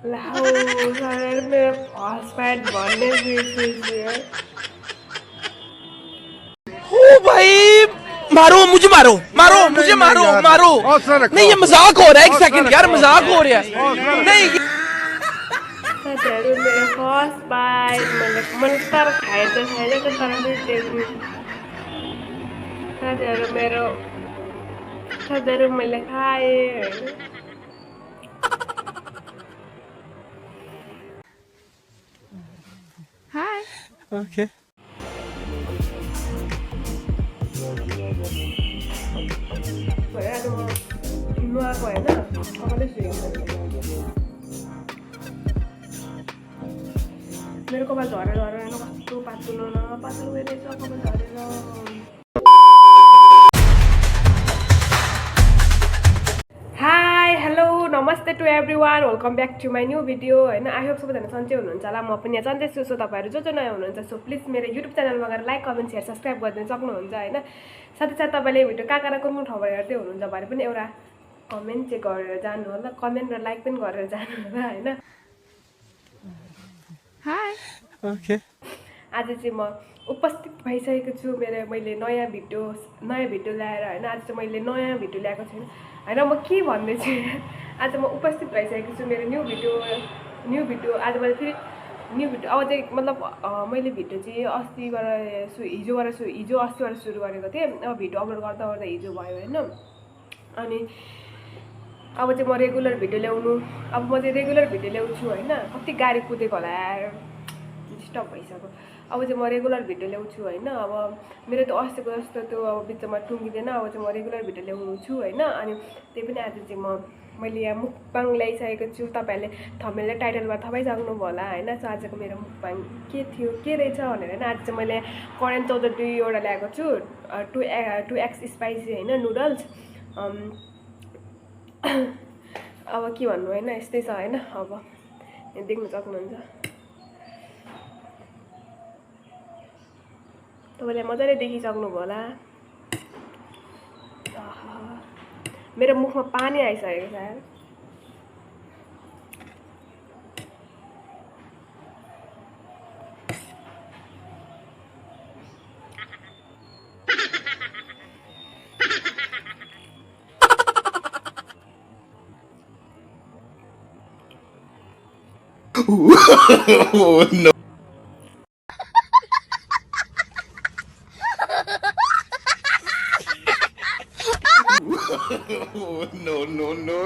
लाओ सर मेरा फॉस्फेट बनने बिर्सेछु ओ भाई, मारो मुझे, मारो मारो मुझे, मारो मारो। नहीं ये मजाक हो रहा है, एक सेकंड यार, मजाक हो रहा है। नहीं साथीहरु मेरो फर्स्ट बाइट मैले तर खाए त छैन त तर पनि साथीहरु मैले खाए हैन। हाय ओके भरे आज म नुहाएको हैन कपालै सुकेको छैन। मेरो कपाल झरेर हैन कस्तो पातलो न पातलो भइरहेछ कपाल झरेर। हाई हेलो नमस्ते to everyone welcome back to my new video हैन। आई होप सबैजना सन्चै हुनुहुन्छ होला। म पनि यहाँ सन्चै छु। सो तपाईँहरू जो नयाँ हुनुहुन्छ सो प्लिज मेरो युट्युब च्यानलमा गएर लाइक कमेन्ट सेयर सब्सक्राइब गरिदिन सक्नुहुन्छ हैन। साथै साथ तपाईँले भिडियो कहाँ कुन ठाउँबाट हेर्दै हुनुहुन्छ भने पनि एउटा कमेन्ट चाहिँ गरेर जानु होला, कमेन्ट र लाइक पनि गरेर जानु होला हैन। हाय ओके आज चाहिँ म उपस्थित भइसकेको छु मैले नयाँ भिडियो ल्याएर हैन। आज चाहिँ मैले नयाँ भिडियो ल्याएको छु हैन। म के भन्दैछु आज म उपस्थित भइसकेको छु मेरो न्यू भिडियो आज मैले फेरि न्यू भिडियो अब चाहिँ मतलब मैले भिडियो चाहिँ हिजो अस्तिबाट सुरु गरेको थिएँ। अब भिडियो अपलोड गर्दा गर्दा हिजो भयो हैन। अनि अब चाहिँ म रेगुलर भिडियो ल्याउँछु हैन। कति गाडी कुदेको होला यार, डिस्टर्ब भइसक्यो। अब चाहिँ म रेगुलर भिडियो ल्याउँछु हैन। अब मेरो त अस्तिको जस्तो त्यो अब बिचमा टुङ्गिँदैन। अब चाहिँ म रेगुलर भिडियो ल्याउँछु हैन। अनि त्यही पनि आज चाहिँ मैले यहाँ मुखबाङ ल्याइसकेको छु। तपाईँहरूले थम्बनेल र टाइटलमा थाहा पाइसक्नु होला हैन। सो आजको मेरो मुखबाङ के थियो के रहेछ भनेर हैन। आज चाहिँ मैले करेन्ट 14 वटा ल्याएको छु। 2x स्पाइसी हैन नुडल्स। अब के भन्नु हैन, यस्तै छ हैन। अब देख्न सक्नुहुन्छ तपाईँले मजाले देखिसक्नुभयो होला। मेरो मुखमा पानी आइसकेको छ यार। oh no no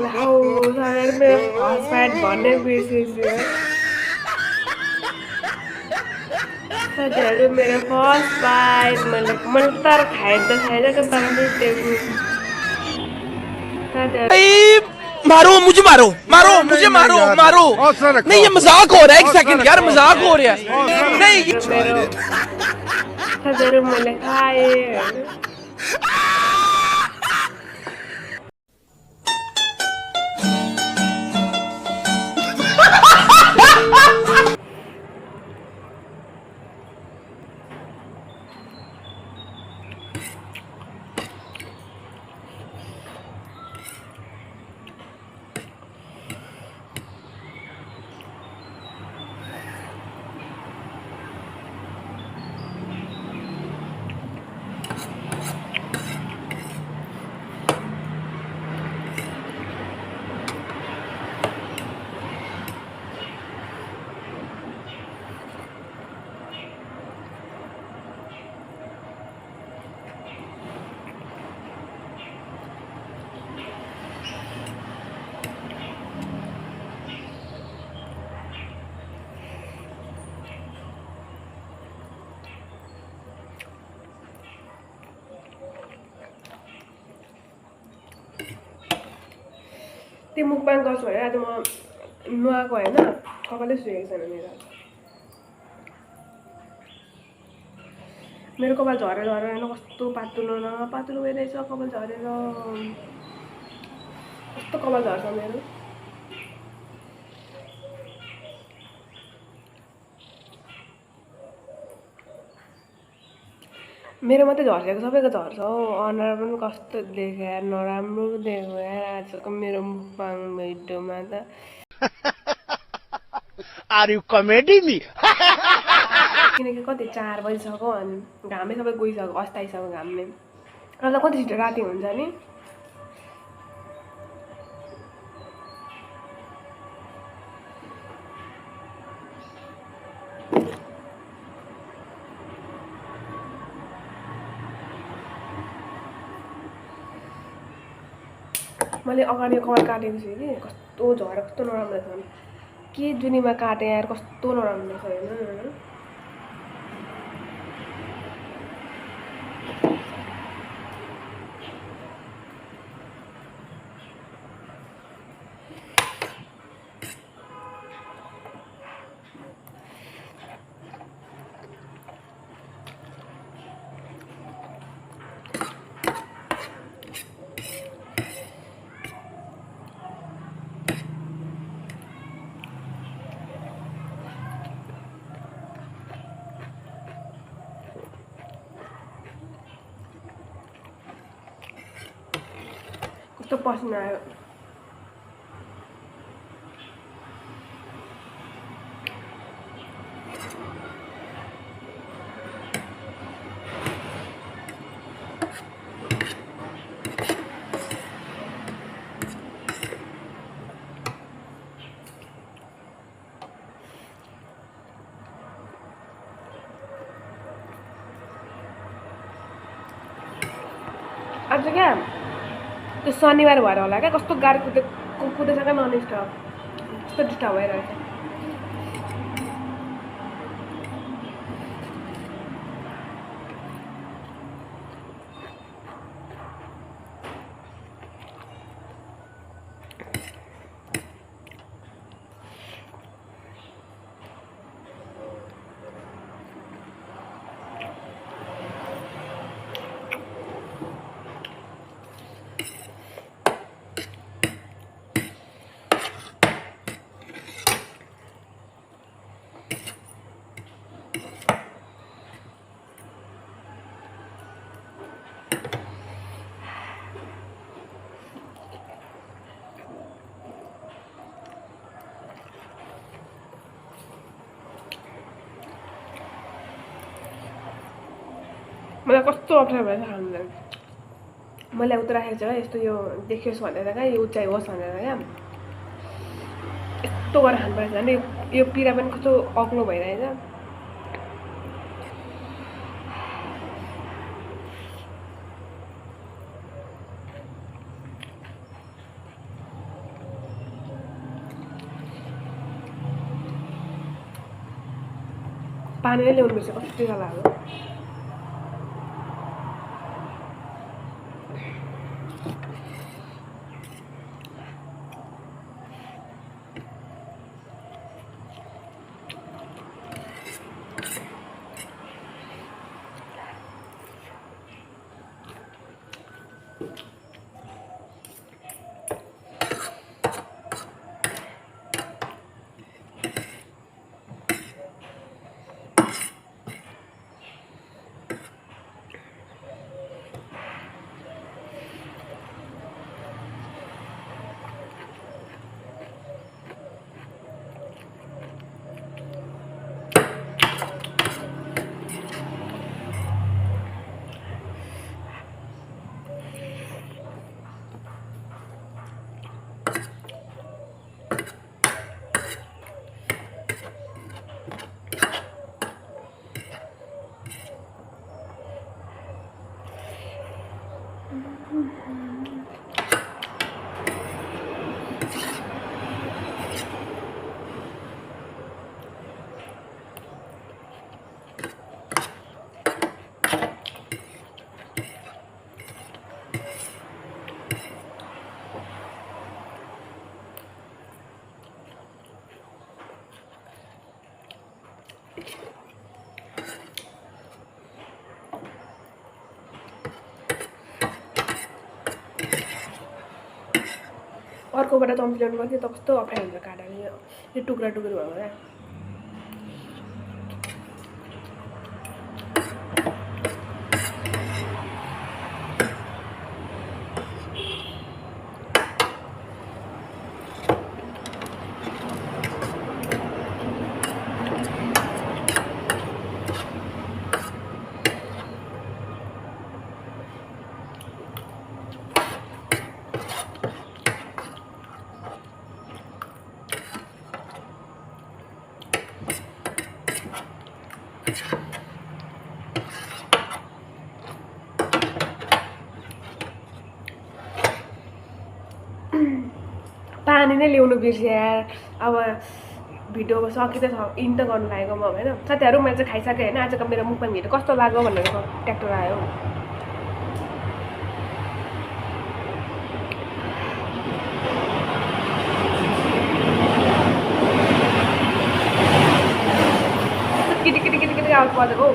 लाओ सर मेरो फर्स्ट भन्ने बिर्सेछु साथीहरु मेरो फर्स्ट बाइट मैले तर खाए त छैन त तर पनि भाई, मारो मुझे, मारो मारो मुझे, मारो मारो। नहीं ये मजाक हो रहा है, एक सेकंड यार, मजाक हो रहा है। नहीं साथीहरु मैले खाए हैन। त्यो मुखबाङ गर्छु भनेर आज म नुहाएको हैन, कपालै सुकेको छैन मेरो कपाल झरेर हैन कस्तो पातलो भइरहेछ कपाल झरेर। कस्तो कपाल झर्छ मेरो। मेरो मात्रै झर्सेको सबैको झर्छ हौ। अनुहार पनि कस्तो देख्यो यार, नराम्रो देख्यो यार आजको मेरो मुखबाङ भिडियोमा त। Are you comedy me? किनकि कति 4 बजिसक्यो अनि घामै सबै गइसक्यो अस्ताइसक्यो घामले अन्त कति छिटो राति हुन्छ नि मैले अगाडि कपाल काटेको छु कि कस्तो झरेर कस्तो नराम्रो छ के जुनीमा काटे यार कस्तो नराम्रो छ हैन कस्तो पसिना आयो आज क्या त्यो शनिबार भएर होला क्या कस्तो गाडी कुदेछ क्या नन स्टप कस्तो डिस्टर्ब भइरहेछ मलाई कस्तो अप्ठ्यारो भएछ खानुलाई मैले उता राखेको छ क्या यस्तो यो देखियोस् भनेर क्या यो उचाइ होस् भनेर क्या यस्तो गरेर खानु पर्छ नि यो पिरा पनि कस्तो अग्लो भइरहेछ पानी नै ल्याउनु पर्छ कस्तो टिका लाग्यो अर्कोबाट चम्पिल्याउनु गर्थ्यो त कस्तो अप्ठ्यारो हुन्छ काट्दा यो टुक्रा टुक्री भएको क्या नै ल्याउनु बिर्सेँ यार अब भिडियो सकि त इन त गर्नु लागेको म होइन साथीहरू मैले चाहिँ खाइसकेँ होइन आजको मेरो मुखमा भिडियो कस्तो लाग्यो भनेर ट्याक्टर आयो किटी आवाज परेको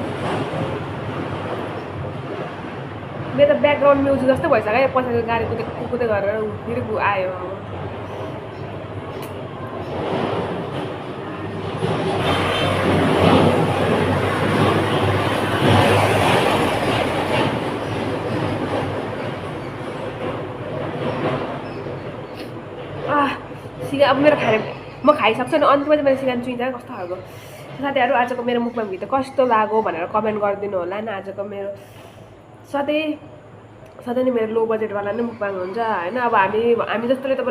मेरो त ब्याकग्राउन्ड म्युजिक जस्तो भइसक्यो पछाडि गाडी कुदै गरेर फेरि आयो सिगा अब मेरो खाने म खाइसक्छु नि अन्तिममा चाहिँ मेरो सिगान चुइन्छ कस्तो खालको साथीहरू आजको मेरो मुखमा भिडियो कस्तो लाग्यो भनेर कमेन्ट गरिदिनु होला नि आजको मेरो सधैँ नै मेरो लो बजेटवाला नै मुखबाङ हुन्छ होइन अब हामी जस्तोले त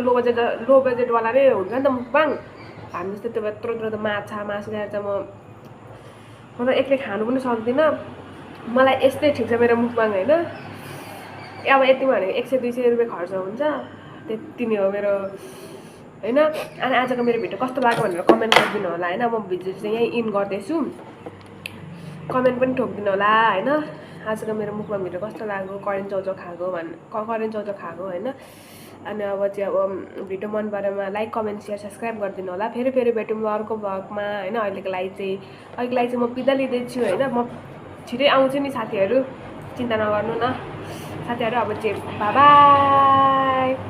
लो बजेटवाला नै हुन्छ नि त मुखबाङ हामी जस्तो त्यो यत्रो त मासु ल्याएर चाहिँ म त एक्लै खानु पनि सक्दिनँ मलाई यस्तै ठिक छ मेरो मुखबाङ होइन अब यति भनेको 100-200 रुपियाँ खर्च हुन्छ त्यति नै हो मेरो होइन अनि आजको मेरो भिडियो कस्तो लाग्यो भनेर कमेन्ट गरिदिनु होला होइन म भिडियो चाहिँ यहीँ इन गर्दैछु कमेन्ट पनि ठोकिदिनु होला होइन आजको मेरो मुखमा भिडियो कस्तो लाग्यो करेन्ट चाउचाउ खाएको होइन अनि अब चाहिँ अब भिडियो मन परेमा लाइक कमेन्ट सेयर सब्सक्राइब गरिदिनु होला फेरि भेटौँ अर्को भ्लगमा होइन अहिलेको लागि चाहिँ म बिदा लिँदैछु होइन म छिटै आउँछु नि साथीहरू चिन्ता नगर्नु न साथीहरू अब चाहिँ बाई